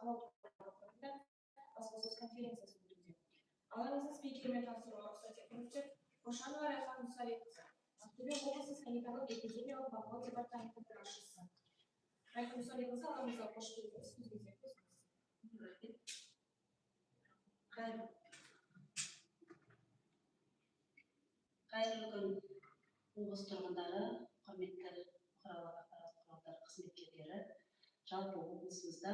бақылау туралы баспасөз конференциясы өтуде. Алаңызды спикерімен таныстыруға рұқсат етіңіздер. Қошанова Райхан Мұсалиқызы, Ақтөбе облысы санитарлық-эпидемиялық бақылау департаменті басшысы. Райхан Мұсалиқызы, алаңызға қош келдіңіз. Сөзіңізге көзіңіз. Қайырлы күн, облыс тұрғындары, құрметті бұқаралық ақпарат құралдары қызметкерлері. Жалпы облысымызда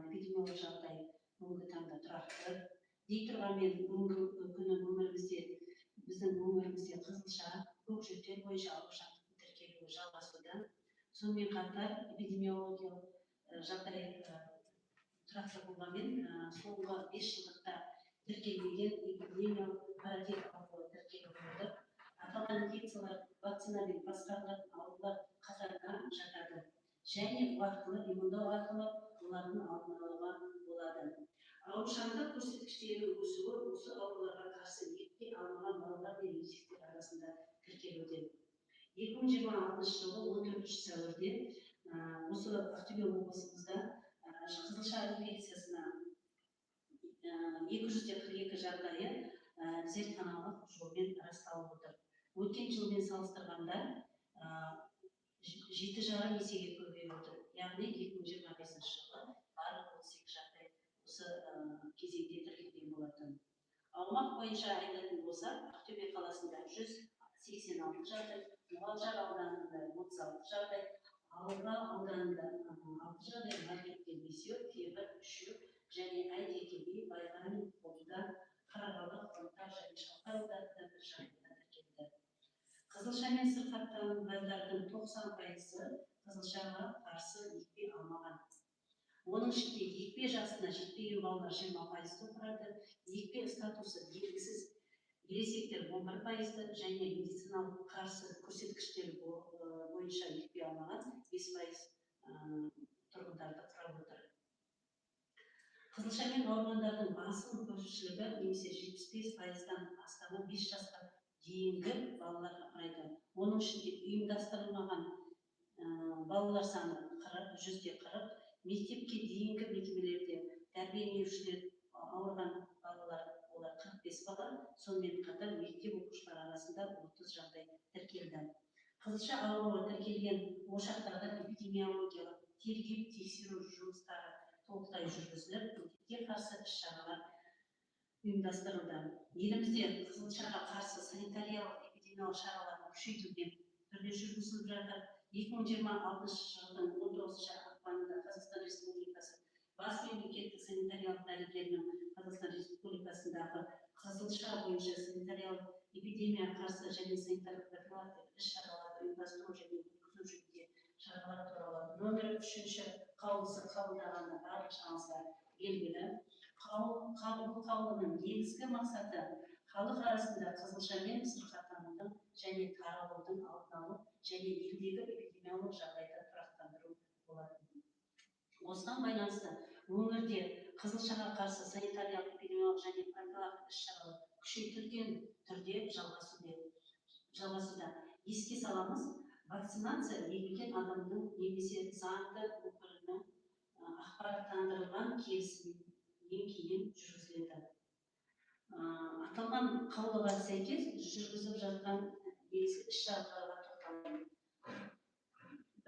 эпидемиологиялық жағдай бүгінгі таңда тұрақты. Дей тұрғанмен бүгінгі күні біздің өңірімізде қызылша, көкжиектер бойынша аурушаңдықтың тіркелуі жалғасуда. Сонымен қатар эпидемиологиялық жағдай тұрақты болғанмен соңғы 5 жылдықта тіркелмеген эпидемиялық паротит ауруы тіркеліп отыр. Аталған инфекциялар вакцинамен басқарылатын аурулар қатарына жатады. Және уақытылы иммундау арқылы олардың алдын алуға болады. Аурушаңдық көрсеткіштерінің өсуі осы ауруларға қарсы екпе алмаған балалар мен ересектер арасында тіркелуде. 2026 жылғы 14 сәуірде осы Ақтөбе облысымызда қызылша инфекциясына 242 жағдайы зертханалық жолмен расталып отыр. Өткен жылмен салыстырғанда 7,5 есеге көбейіп отыр. Яғни 2025 жылы барлық 38 жағдай осы кезеңде тіркелген болатын. Аумақ бойынша айтатын болсақ, Ақтөбе қаласында 186 жағдай, Мұғалжар ауданында 36 жағдай, Алға ауданында 6 жағдай, Маркетке 5, Кейбір 3 және Әйтеке би, Байғанин, Қолда, Қарағалы, Қонтар және Шалқар ауданында 1 жағдайда тіркелді. Қызылшамен сырқаттанғандардың 90% қызылшаға қарсы екпе алмаған. Оның ішінде екпе жасына жетпеген балалар 20% құрады, екпе статусы белгісіз ересектер 11% және медициналық қарсы көрсеткіштері бойынша екпе алмаған 5% тұрғындарды құрап отыр. Қызылшамен ауырғандардың басым көпшілігі немесе 75%-дан астамы 5 жасқа дейінгі балаларға құрайды. Оның ішінде ұйымдастырылмаған балалар саны 140, мектепке дейінгі мекемелерде тәрбиеленушілер ауырған балалар олар 45 бала, сонымен қатар мектеп оқушылары арасында 30 жағдай тіркелді. Қызылша ауруы тіркелген ошақтарда эпидемиологиялық тергеп-тексеру жұмыстары толықтай жүргізіліп, індетке қарсы іс-шаралар ұйымдастырылды. Елімізде қызылшаға қарсы санитариялық эпидемиялық шараларын күшейтілген түрде жүргізіліп жатыр. 2026 жылдың 19 ақпанында Қазақстан Республикасы бас мемлекеттік санитариялық дәрігерінің Қазақстан Республикасындағы қызылша бойынша санитариялық эпидемияға қарсы және санитарлық-профилактикалық іс-шараларды ұйымдастыру және өткізу жөнінде шаралар туралы нөмір 3 қаулысы қабылдағаны баршаңызға белгілі. Қаулының негізгі мақсаты халық арасында қызылшамен сырқаттанудың және таралудың алдын алу және елдегі эпидемиялық жағдайды тұрақтандыру болатын. Осыған байланысты өңірде қызылшаға қарсы санитариялық эпидемиялық және профилактикалық іс-шаралар күшейтілген түрде жалғасуда. Еске саламыз, вакцинация егілген адамның немесе заңды өкілінің ақпараттандырылған келісімінен кейін жүргізіледі. Аталған қаулыға сәйкес жүргізіліп жатқан негізгі іс-шараларға тоқталды.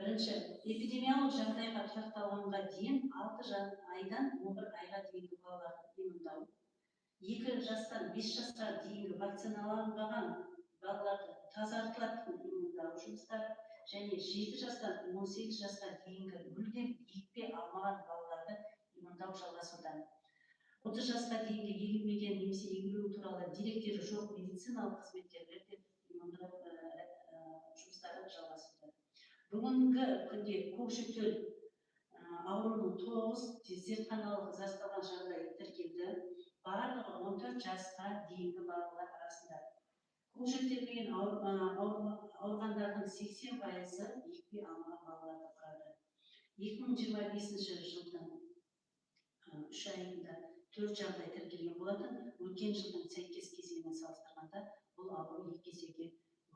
Бірінші, эпидемиялық жағдайға тұрақталғанға дейін 6 айдан 11 айға дейінгі балаларды иммундау. 2 жастан 5 жасқа дейінгі вакциналанбаған балаларды тазартылатын иммундау жұмыстары және 7 жастан 18 жасқа дейінгі мүлдем екпе алмаған балаларды иммундау жалғасуда. 30 жасқа дейінгі егілмеген немесе егілу туралы деректері жоқ медициналық қызметкерлерде иммундау жұмыстары жалғасуда. Бүгінгі күнде көкжиектер ауруының 9 зертханалық расталған жағдайы тіркелді. Барлығы 14 жасқа дейінгі балалар арасында. Көкжиектермен ауырғандардың 80% екпе алмаған балаларды құрады. 2025 жылдың 3 айында 4 жағдай тіркелген болатын. Өткен жылдың сәйкес кезеңімен салыстырғанда бұл ауру 2 есеге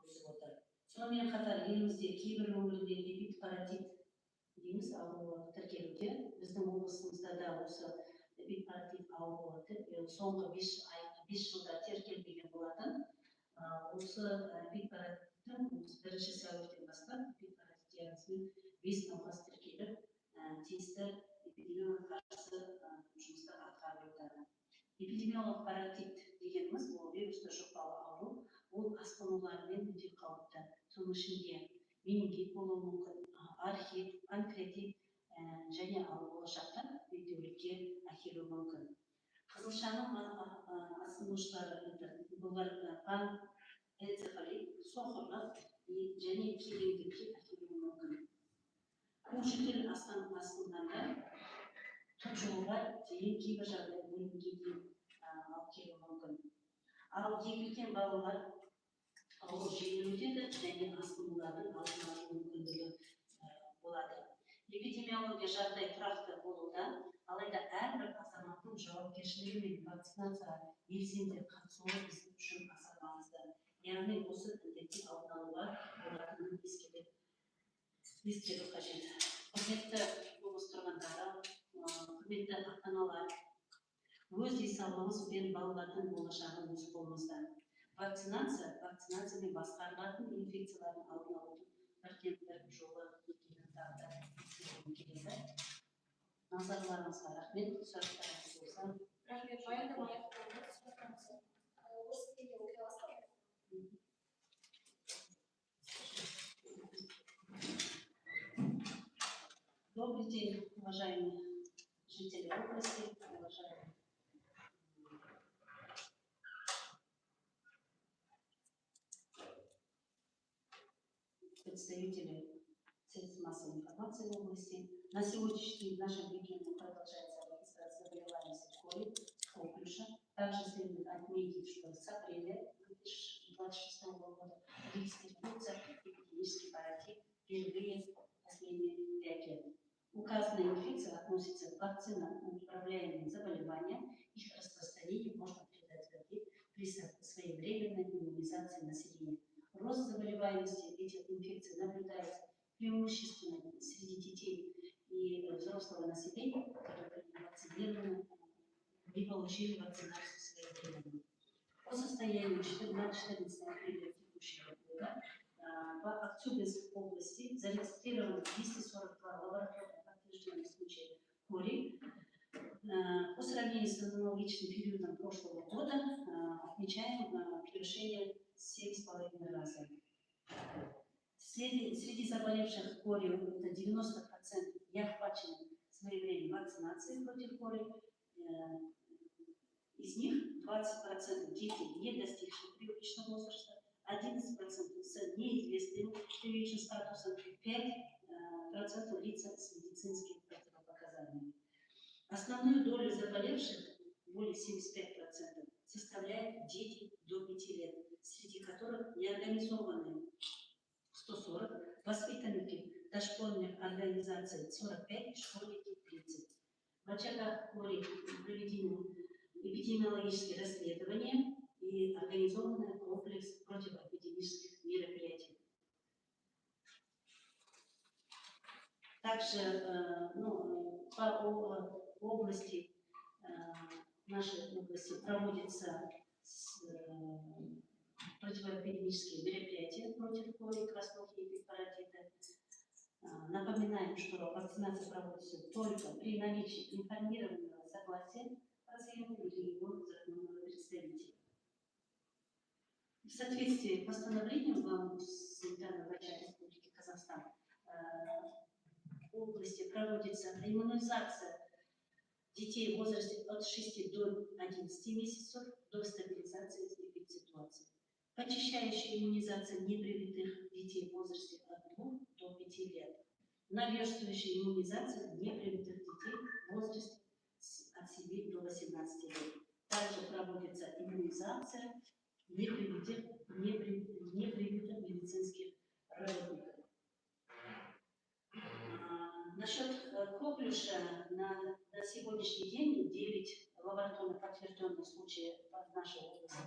өсіп отыр. Сонымен қатар елімізде кейбір өңірлерде эпидпаратит дейміз ауруы тіркелуде. Біздің облысымызда да осы бипаратит ауруы соңғы 5 жылда тіркелмеген болатын. Осы бипаратиттің бірінші сәуірден бастап бипаратит диагнозымен 5 науқас тіркеліп, тиісті эпидемиологиялық қарсы жұмыстар атқарылып жатыр. Эпидемиологиялық паротит дегеніміз бұл вирусты жұқпалы ауру, ол асқынулармен өте қауіпті. Соның ішінде менингит болуы мүмкін, архит, панкреатит және болашақта бедеулікке әкелуі мүмкін. Қызылшаның асқынулары бұлар панэнцефалит, соқырлық және келеңдікке әкелуі мүмкін. Көңшілден асқынғанда тұншығуға дейін кейбір жағдай өлімге дейін алып келуі мүмкін. Ал егілген балалар ауру жеңіл өтеді және асқынулардың алдын алу мүмкіндігі болады. Эпидемиология жағдай тұрақты болуда, алайда әрбір азаматтың жауапкершілігі мен вакцинацияға белсенді қатысуы біз үшін аса маңызды. Яғни осы індеттің алдын алуға болатынын ескеру қажет. Құрметті облыс тұрғындары, құрметті ата-аналар, өз денсаулығыңыз бен балалардың болашағын өз қолыңызда. Вакцинациямен басқарылатын инфекциялардың алдын алудың бірден-бір жолы екенін тағы да ескеру келеді. Назарларыңызға рахмет. Сұрақтарыңыз болса. Рахмет, баяндама аяқталды. Орыс тілінде оқи аласыз ба? Добрый день, уважаемые жители области, уважаемые представители средств массовой информации в области. На сегодняшний день в нашем регионе продолжается регистрация заболеваемости кори, коклюша. Также следует отметить, что с апреля 2026 года регистрируется эпидемический паротит впервые последние 5 лет. Указанная инфекция относится к вакцинам управляемым заболеваниям. Их распространение можно предотвратить при своевременной иммунизации населения. Рост заболеваемости этих инфекций наблюдается преимущественно среди детей и взрослого населения, которые вакцинированы и получили вакцинацию своевременно. По состоянию на 14 апреля текущего года в Актюбинской области зарегистрировано 242 лабораторных подтвержденных случаев кори. По сравнению с аналогичным периодом прошлого года отмечаем превышение 7,5 раза. Среди заболевших кори это 90% не охвачены своевременной вакцинацией против кори. Из них 20% дети, не достигших привычного возраста, 11% с неизвестным привычным статусом, 5% лица с медицинскими противопоказаниями. Основную долю заболевших, более 75%, составляют дети до 5 лет, среди которых неорганизованные 140, воспитанники дошкольных организаций 45, школьники 30. В очагах кори проведены эпидемиологические расследования и организованный комплекс противоэпидемических мероприятий. Также по области, нашей области проводятся противоэпидемические мероприятия против кори, краснухи и паротита. Напоминаем, что вакцинация проводится только при наличии информированного согласия пациента или его законного представителя. В соответствии с постановлением главного санитарного врача Республики Казахстан в области проводится иммунизация детей в возрасте от 6 до 11 месяцев до стабилизации эпидситуации. Очищающая иммунизация непривитых детей в возрасте от 2 до 5 лет. Наверстывающая иммунизация непривитых детей в возрасте от 7 до 18 лет. Также проводится иммунизация непривитых медицинских работников. Насчет коклюша на сегодняшний день 9 лабораторно подтвержденных случаев в нашей области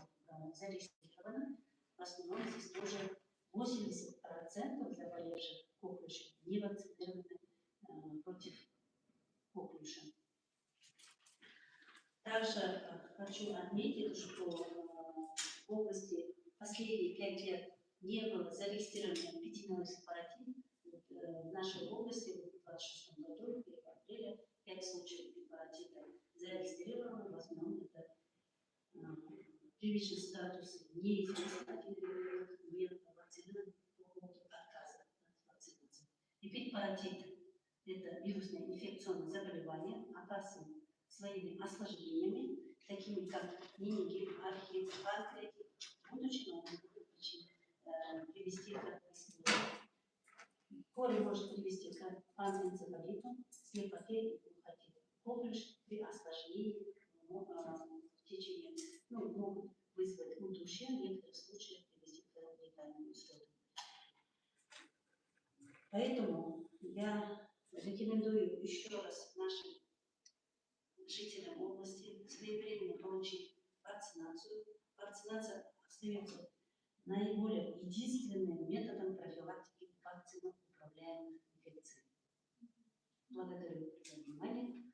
зарегистрировано. В основном здесь тоже 80% заболевших коклюшем не вакцинированы против коклюша. Также хочу отметить, что в области последние 5 лет не было зарегистрировано эпидемиологических сепаратив. В нашей области в 2026 году, 1 апреля, 5 случаев сепаратита зарегистрировано. В основном это привычный статус неизвестен, один ребенок вакцинирован по поводу отказа от вакцинации. Эпидпаратит – это вирусное инфекционное заболевание, опасное своими осложнениями, такими как менингит, архит, панкреатит, будучи на причин привести к корень может привести к панэнцефалиту, слепоте и глухоте. Коклюш при осложнении в течение, могут вызвать удушье, в некоторых случаях привести к летальному исходу. Поэтому я рекомендую еще раз нашим жителям области своевременно получить вакцинацию. Вакцинация остается наиболее единственным методом профилактики вакциноуправляемых инфекций. Благодарю за внимание.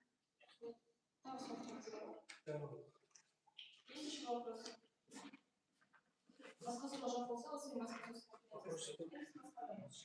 Есть еще вопросы? Насколько можно получилось,